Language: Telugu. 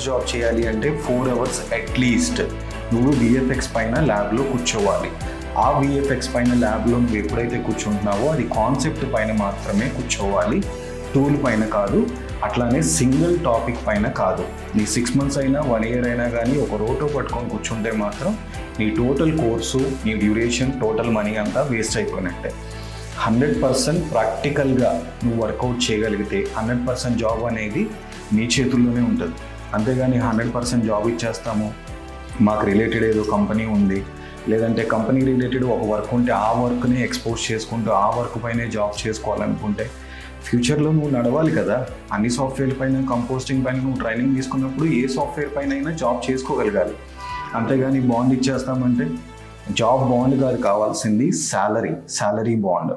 అవర్స్ జాబ్ చేయాలి అంటే 4 అవర్స్ అట్లీస్ట్ నువ్వు విఎఫ్ఎక్స్ పైన ల్యాబ్లో కూర్చోవాలి. ఆ విఎఫ్ఎక్స్ పైన ల్యాబ్లో నువ్వు ఎప్పుడైతే కూర్చుంటున్నావో అది కాన్సెప్ట్ పైన మాత్రమే కూర్చోవాలి, టూల్ పైన కాదు. అట్లానే సింగిల్ టాపిక్ పైన కాదు. నీ 6 months అయినా 1 year అయినా కానీ ఒక రోటో పట్టుకొని కూర్చుంటే మాత్రం నీ టోటల్ కోర్సు, నీ డ్యూరేషన్, టోటల్ మనీ అంతా వేస్ట్ అయిపోయినట్టే. 100% ప్రాక్టికల్గా నువ్వు వర్కౌట్ చేయగలిగితే 100% జాబ్ అనేది నీ చేతుల్లోనే ఉంటుంది. అంతేగాని 100% జాబ్ ఇచ్చేస్తాము, మాకు రిలేటెడ్ ఏదో కంపెనీ ఉంది, లేదంటే కంపెనీ రిలేటెడ్ ఒక వర్క్ ఉంటే ఆ వర్క్ని ఎక్స్పోజ్ చేసుకుంటూ ఆ వర్క్ పైనే జాబ్ చేసుకోవాలనుకుంటే ఫ్యూచర్లో నువ్వు నడవాలి కదా. అన్ని సాఫ్ట్వేర్ పైన, కంపోస్టింగ్ పైన నువ్వు ట్రైనింగ్ తీసుకున్నప్పుడు ఏ సాఫ్ట్వేర్ పైన అయినా జాబ్ చేసుకోగలగాలి. అంతేగాని బాండ్ ఇచ్చేస్తామంటే జాబ్ బాండ్ కాదు, కావాల్సింది శాలరీ బాండ్.